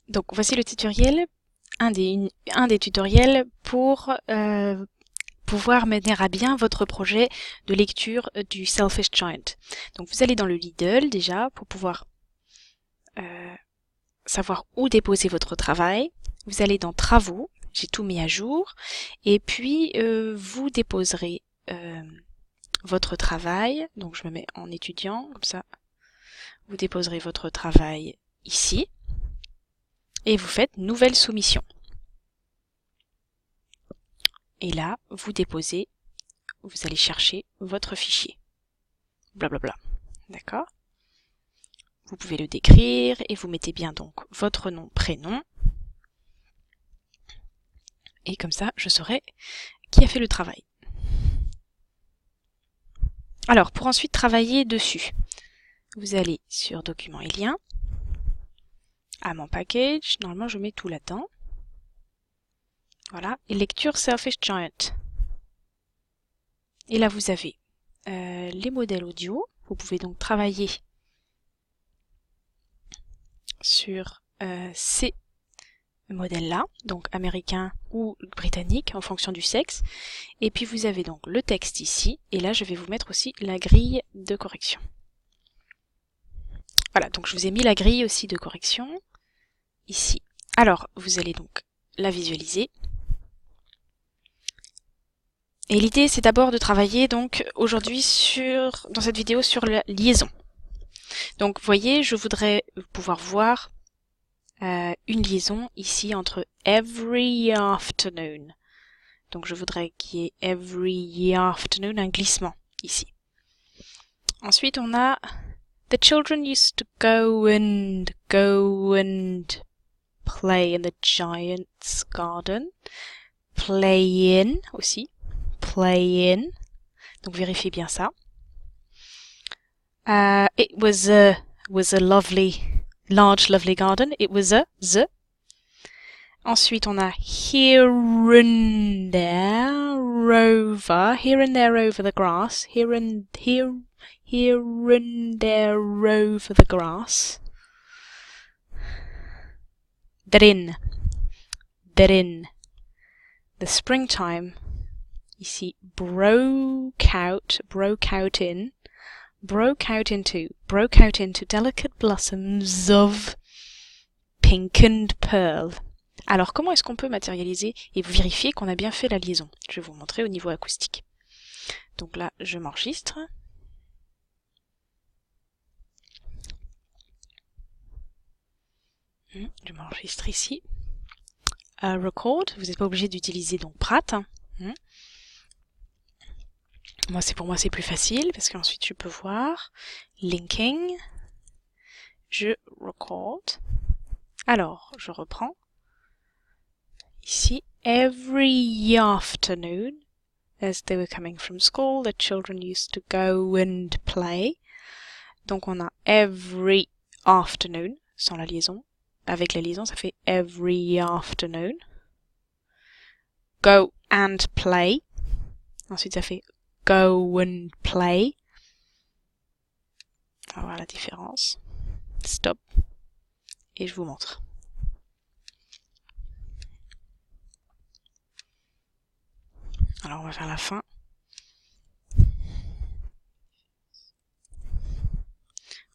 Donc voici le tutoriel, un des tutoriels pour pouvoir mener à bien votre projet de lecture du Selfish Giant. Donc vous allez dans le Lidl déjà pour pouvoir savoir où déposer votre travail. Vous allez dans Travaux, j'ai tout mis à jour, et puis vous déposerez votre travail. Donc je me mets en étudiant, comme ça vous déposerez votre travail ici, et vous faites Nouvelle soumission. Et là, vous déposez, vous allez chercher votre fichier. Blablabla. D'accord ? Vous pouvez le décrire et vous mettez bien donc votre nom, prénom. Et comme ça, je saurai qui a fait le travail. Alors, pour ensuite travailler dessus, vous allez sur Documents et liens, à mon package, normalement je mets tout là-dedans. Voilà, et lecture Selfish Giant. Et là vous avez les modèles audio. Vous pouvez donc travailler sur ces modèles-là, donc américains ou britanniques en fonction du sexe. Et puis vous avez donc le texte ici, et là je vais vous mettre aussi la grille de correction. Voilà, donc je vous ai mis la grille aussi de correction ici. Alors, vous allez donc la visualiser. Et l'idée, c'est d'abord de travailler donc aujourd'hui dans cette vidéo sur la liaison. Donc, vous voyez, je voudrais pouvoir voir une liaison ici entre every afternoon. Donc, je voudrais qu'il y ait every afternoon, un glissement ici. Ensuite, on a the children used to go and play in the giant's garden. Play in aussi. Play in. Donc vérifiez bien ça. It was a large lovely garden. It was the. Ensuite on a here and there over the grass. Here and there over the grass. Drin. The springtime. Ici, broke out into delicate blossoms of pink and pearl. Alors, comment est-ce qu'on peut matérialiser et vérifier qu'on a bien fait la liaison? Je vais vous montrer au niveau acoustique. Donc là, je m'enregistre. Je m'enregistre ici. Record, vous n'êtes pas obligé d'utiliser donc Pratt. Pour moi c'est plus facile parce qu'ensuite je peux voir linking, je record. Alors je reprends ici every afternoon as they were coming from school the children used to go and play. Donc on a every afternoon sans la liaison. Avec la liaison ça fait every afternoon. Go and play. Ensuite ça fait go and play. On va voir la différence. Stop. Et je vous montre. Alors on va faire la fin.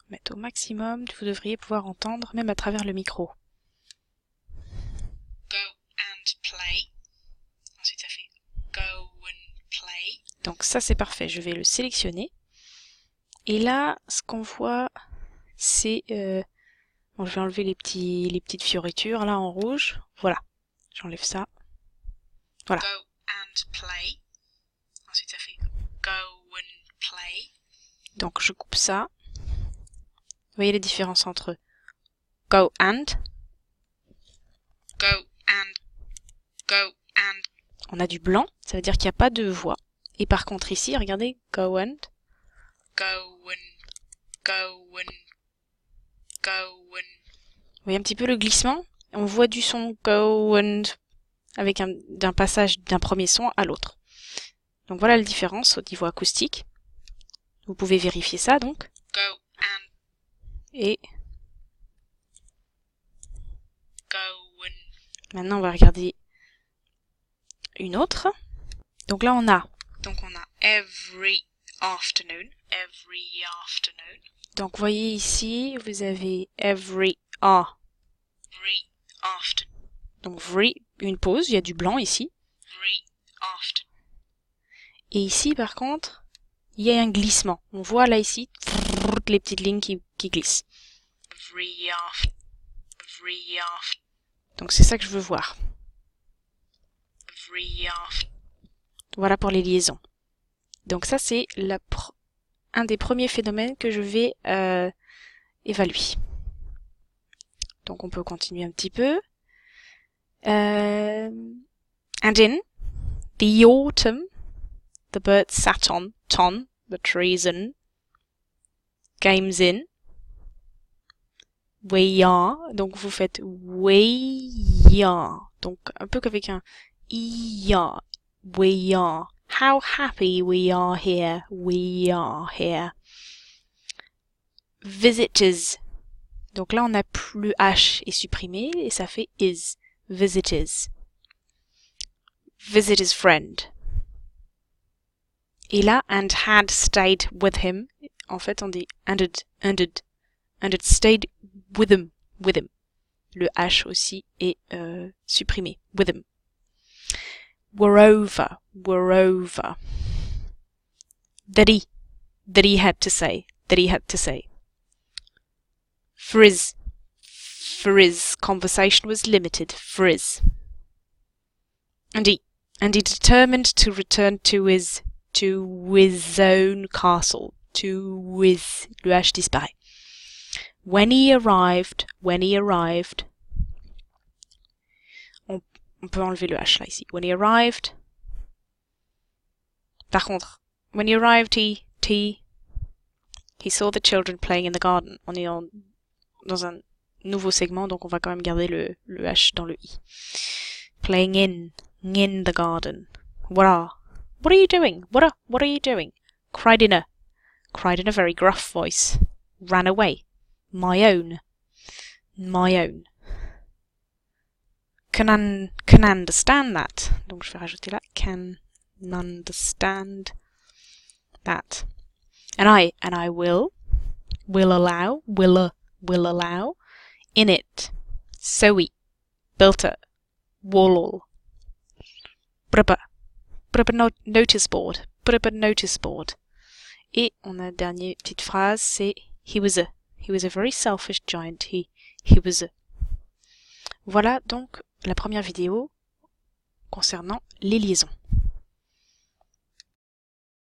Mettre au maximum, vous devriez pouvoir entendre même à travers le micro. Go and play. Ensuite ça fait go and play. Donc ça c'est parfait, je vais le sélectionner. Et là, ce qu'on voit, c'est... Bon, je vais enlever les petites fioritures là en rouge. Voilà, j'enlève ça. Voilà. Go and play. Ensuite ça fait go and play. Donc je coupe ça. Vous voyez la différence entre go and. On a du blanc, ça veut dire qu'il n'y a pas de voix. Et par contre ici, regardez, go and. Vous voyez un petit peu le glissement? On voit du son go and avec d'un passage d'un premier son à l'autre. Donc voilà la différence au niveau acoustique. Vous pouvez vérifier ça donc. Et Go and... Maintenant, on va regarder une autre. Donc là, on a every afternoon. Every afternoon. Donc, voyez ici, vous avez every afternoon. Donc, une pause, il y a du blanc ici. Every afternoon. Et ici, par contre, il y a un glissement. On voit là, ici, les petites lignes qui glissent. Every afternoon. Donc, c'est ça que je veux voir. Every afternoon. Voilà pour les liaisons. Donc, ça, c'est un des premiers phénomènes que je vais évaluer. Donc, on peut continuer un petit peu. And in the autumn, the birds sat on the trees and games in. We are. Donc, vous faites we are. Donc, un peu qu'avec un I-are. We are. How happy we are here. We are here. Visitors. Donc là, on n'a plus le H est supprimé et ça fait is. Visitors. Visitor's friend. Et là, and had stayed with him. En fait, on dit and had stayed with him. Le H aussi est supprimé. With him. Were over. That he had to say. Frizz. Conversation was limited. Frizz. And he determined to return to his own castle. Le H disparaît. When he arrived. On peut enlever le H là ici. When he arrived. Par contre, when he arrived, he saw the children playing in the garden. On est dans un nouveau segment, donc on va quand même garder le H dans le I. Playing in the garden. What are you doing? What are you doing? Cried in a very gruff voice. Ran away. My own. Can understand that. Donc je vais rajouter là. Can understand that. And I will allow. In it. So we built a wall. Put up a notice board. Et on a une dernière petite phrase, c'est he was a very selfish giant. He was a. Voilà donc la première vidéo concernant les liaisons.